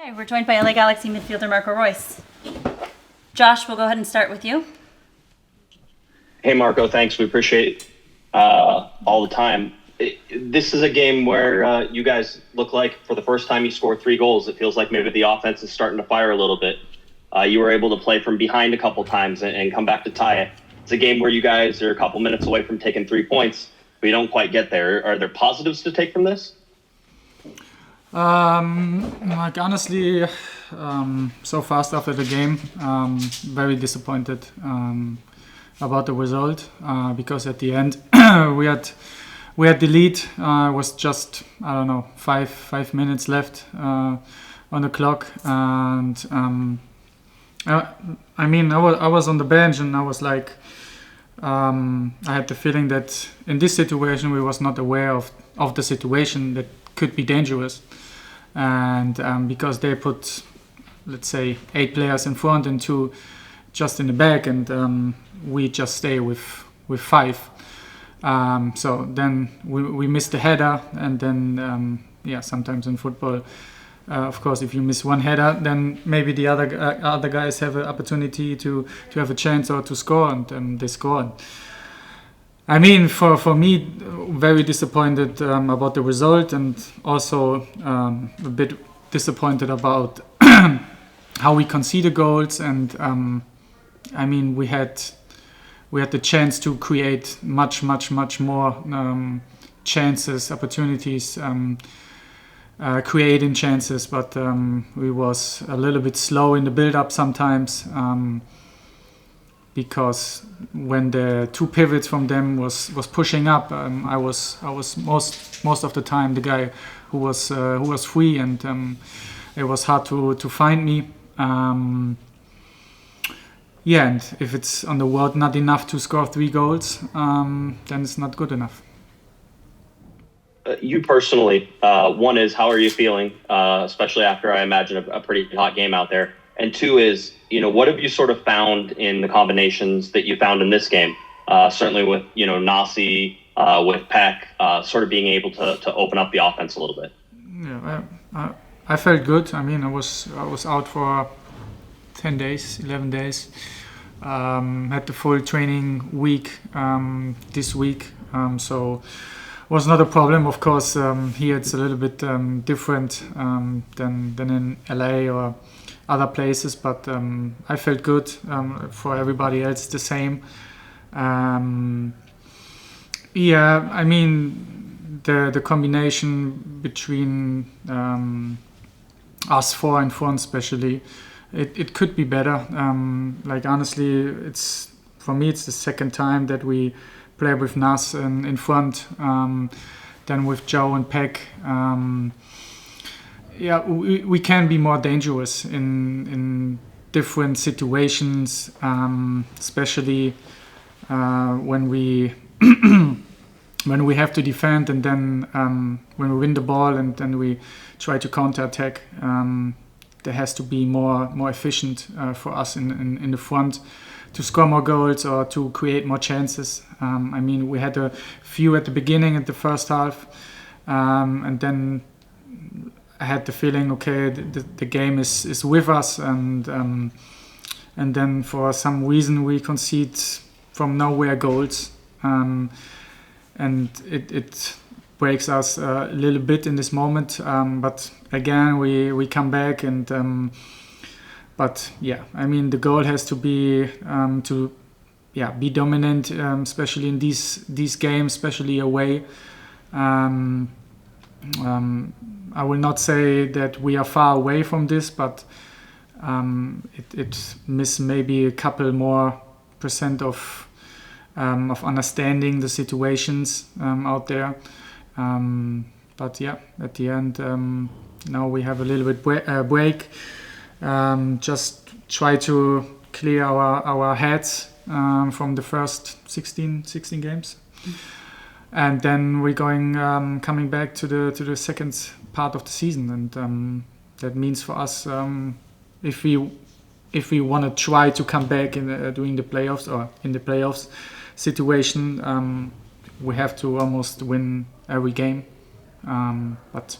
Okay, we're joined by LA Galaxy midfielder Marco Reus. Josh, we'll go ahead and start with you. Hey, Marco, thanks. We appreciate all the time. This is a game where you guys look like for the first time you scored 3 goals. It feels like maybe the offense is starting to fire a little bit. You were able to play from behind a couple times and come back to tie it. It's a game where you guys are a couple minutes away from taking 3 points, but you don't quite get there. Are there positives to take from this? Honestly, so fast after the game, very disappointed about the result because at the end we had the lead. Was just 5 minutes left on the clock, and I was on the bench and I was like, I had the feeling that in this situation we was not aware of the situation that could be dangerous. And because they put, let's say, 8 players in front and 2 just in the back, and we just stay with 5. So then we missed the header, and then sometimes in football, of course, if you miss one header, then maybe the other guys have an opportunity to have a chance or to score, and they score. I mean, for me, very disappointed about the result, and also a bit disappointed about how we conceded goals. And we had the chance to create much more chances, opportunities, creating chances, but we was a little bit slow in the build-up sometimes. Because when the 2 pivots from them was pushing up, I was most of the time the guy who was free, and it was hard to find me. And if it's on the world not enough to score 3 goals, then it's not good enough. You personally, one is, how are you feeling, especially after I imagine a pretty hot game out there? And 2 is, what have you sort of found in the combinations that you found in this game? Certainly with, Nasi, with Pec, sort of being able to open up the offense a little bit. Yeah, I felt good. I mean, I was out for 10 days, 11 days. Had the full training week this week, so was not a problem. Of course, here it's a little bit different than in LA or other places, but I felt good. For everybody else, the same. The combination between us 4 and 4 especially, it could be better. Honestly, for me it's the second time that we play with Nas in front, then with Joe and Pec. We can be more dangerous in different situations, especially when we when we have to defend, and then when we win the ball and then we try to counterattack. There has to be more efficient for us in the front to score more goals or to create more chances. We had a few at the beginning at the first half, and then I had the feeling, okay, the game is with us, and then for some reason we concede from nowhere goals, and it breaks us a little bit in this moment. But again, we come back, and the goal has to be be dominant, especially in these games, especially away. I will not say that we are far away from this, but it miss maybe a couple more % of understanding the situations out there. But at the end, now we have a little bit break. Just try to clear our heads from the first 16 games. And then we're coming back to the second part of the season, and that means for us, if we want to try to come back in during the playoffs or in the playoffs situation, we have to almost win every game. But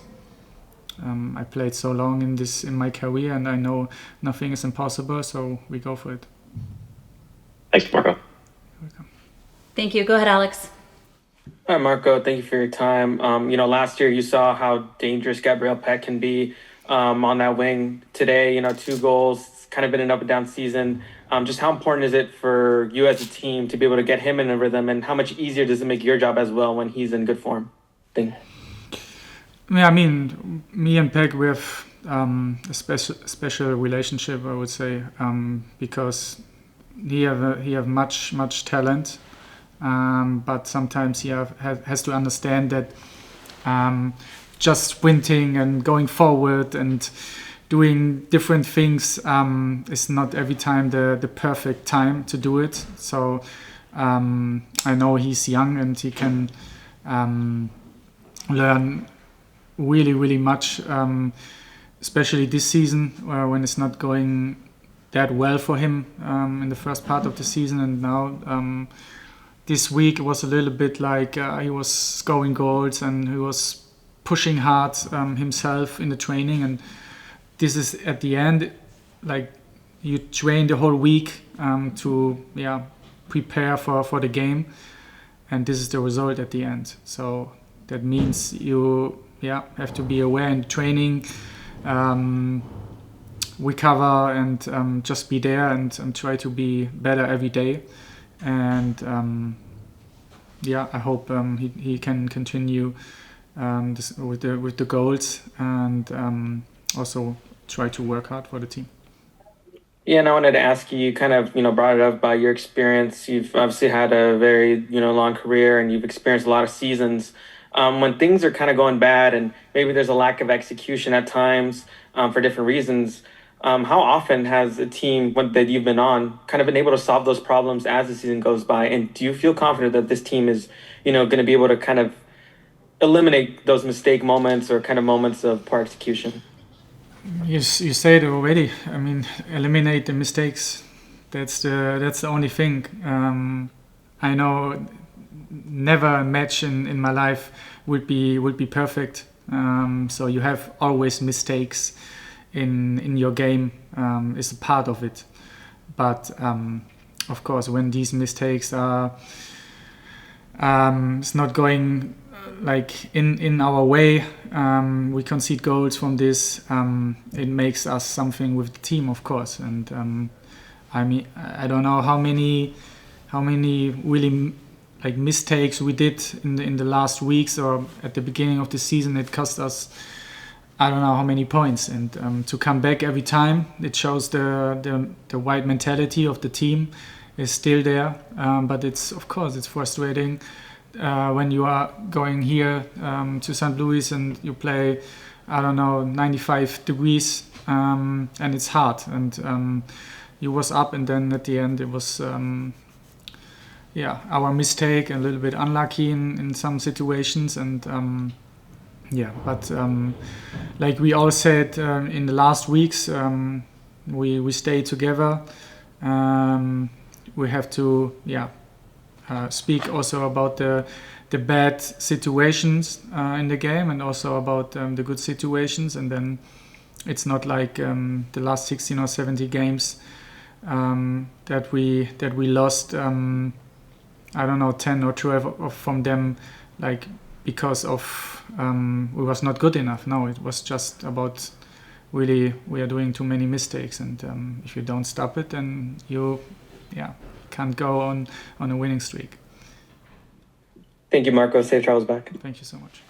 I played so long in my career, and I know nothing is impossible, so we go for it. Thanks, Marco. Thank you. Go ahead, Alex. Hi, Marco. Thank you for your time. Last year you saw how dangerous Gabriel Pec can be on that wing. Today, 2 goals. It's kind of been an up and down season. Just how important is it for you as a team to be able to get him in a rhythm, and how much easier does it make your job as well when he's in good form? Yeah, I mean, me and Peg, we have a special relationship, I would say, because he have much talent, but sometimes he has to understand that just sprinting and going forward and doing different things is not every time the perfect time to do it. So I know he's young and he can learn really much, especially this season when it's not going that well for him in the first part of the season. And now this week was a little bit like he was scoring goals and he was pushing hard himself in the training. And this is at the end, like you train the whole week to prepare for the game, and this is the result at the end. So that means you have to be aware in training, recover, and just be there and try to be better every day. And I hope he can continue this with the goals, and also try to work hard for the team. Yeah, and I wanted to ask you, you kind of, brought it up by your experience. You've obviously had a very, long career, and you've experienced a lot of seasons. When things are kind of going bad and maybe there's a lack of execution at times for different reasons, how often has a team that you've been on kind of been able to solve those problems as the season goes by? And do you feel confident that this team is, going to be able to kind of eliminate those mistake moments or kind of moments of poor execution? You said it already. I mean, eliminate the mistakes. That's the only thing. I know never a match in my life would be perfect. So you have always mistakes in your game. Is a part of it. But of course, when these mistakes are it's not going like in our way, we concede goals from this. It makes us something with the team, of course. And I mean, I don't know how many really like mistakes we did in the last weeks or at the beginning of the season. It cost us I don't know how many points, and to come back every time, it shows the right mentality of the team is still there. But it's of course it's frustrating when you are going here to St. Louis and you play 95 degrees and it's hard, and you was up, and then at the end it was our mistake, a little bit unlucky in some situations, and but like we all said in the last weeks, we stay together. We have to speak also about the bad situations in the game, and also about the good situations, and then it's not like the last 16 or 70 games that we lost 10 or 12 from them, like because of we was not good enough. No, it was just about really we are doing too many mistakes, and if you don't stop it, then you can't go on a winning streak. Thank you, Marco. Safe travels back. Thank you so much.